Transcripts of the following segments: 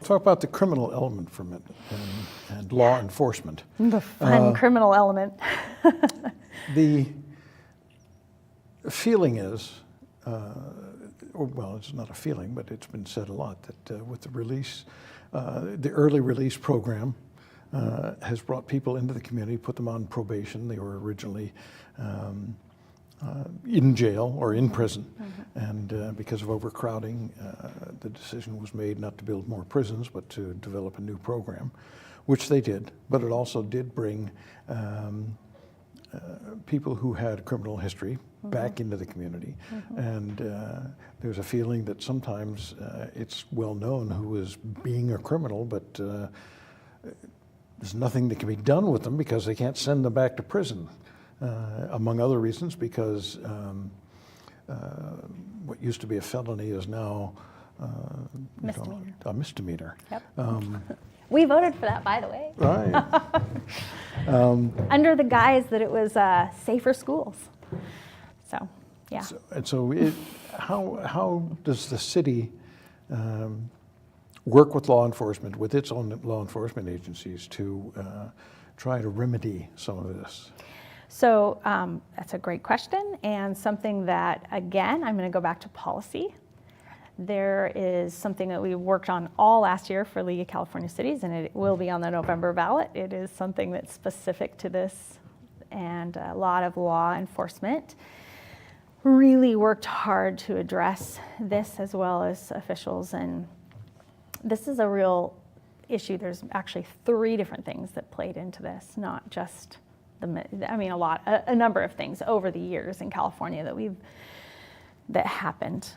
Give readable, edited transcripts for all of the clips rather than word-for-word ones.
Talk about the criminal element from it and law enforcement. The fun criminal element. The feeling is, well, it's not a feeling, but it's been said a lot, that with the release, the early release program has brought people into the community, put them on probation. They were originally in jail or in prison. And because of overcrowding, the decision was made not to build more prisons, but to develop a new program, which they did. But it also did bring people who had a criminal history back into the community. And there's a feeling that sometimes it's well known who is being a criminal, but there's nothing that can be done with them because they can't send them back to prison. Among other reasons, because what used to be a felony is now Misdemeanor. a misdemeanor. Yep. We voted for that, by the way. Right. Under the guise that it was safer schools. So, yeah. So how does the city work with law enforcement, with its own law enforcement agencies, to try to remedy some of this? So that's a great question, and something that, again, I'm going to go back to policy. There is something that we worked on all last year for League of California Cities, and it will be on the November ballot. It is something that's specific to this, and a lot of law enforcement really worked hard to address this, as well as officials, and this is a real issue. There's actually 3 different things that played into this, not just a number of things over the years in California that happened.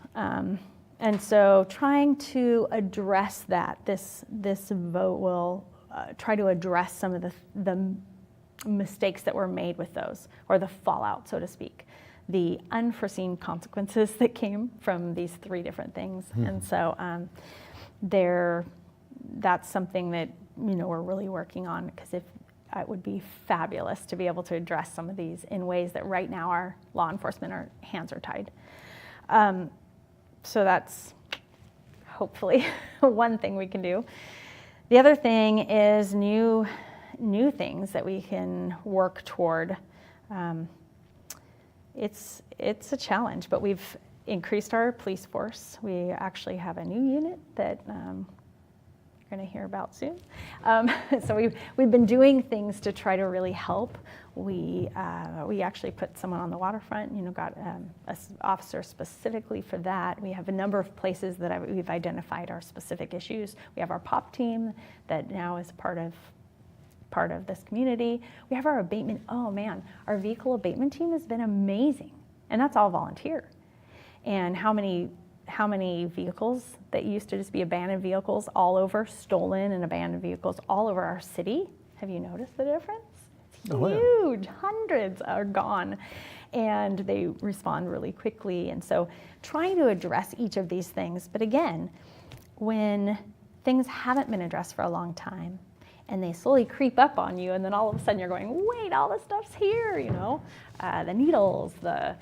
And so trying to address that, this vote will try to address some of the mistakes that were made with those, or the fallout, so to speak, the unforeseen consequences that came from these 3 different things. And so that's something that we're really working on, because it would be fabulous to be able to address some of these in ways that right now our law enforcement hands are tied. So that's hopefully one thing we can do. The other thing is new things that we can work toward. It's a challenge, but we've increased our police force. We actually have a new unit that you're going to hear about soon. So we've been doing things to try to really help. We actually put someone on the waterfront, got an officer specifically for that. We have a number of places that we've identified our specific issues. We have our POP team that now is part of this community. We have our abatement. Oh man, our vehicle abatement team has been amazing, and that's all volunteer. And how many vehicles that used to just be abandoned vehicles all over, stolen and abandoned vehicles all over our city? Have you noticed the difference? It's huge. Hundreds are gone, and they respond really quickly. And so trying to address each of these things. But again, when things haven't been addressed for a long time and they slowly creep up on you, and then all of a sudden you're going, wait, all this stuff's here, the needles, the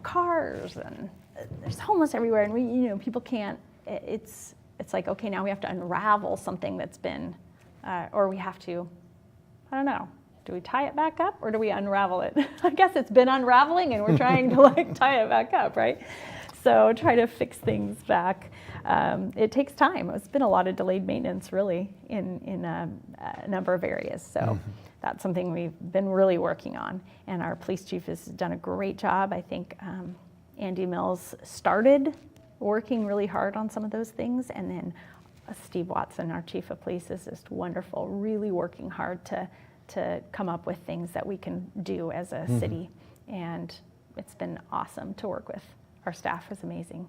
cars, and there's homeless everywhere, and people can't. It's like, okay, now we have to unravel something that's been, or we have to, I don't know. Do we tie it back up, or do we unravel it? I guess it's been unraveling, and we're trying to tie it back up, right? So try to fix things back. It takes time. It's been a lot of delayed maintenance, really, in a number of areas. So that's something we've been really working on, and our police chief has done a great job. I think Andy Mills started working really hard on some of those things, and then Steve Watson, our chief of police, is just wonderful, really working hard to come up with things that we can do as a city, and it's been awesome to work with. Our staff is amazing.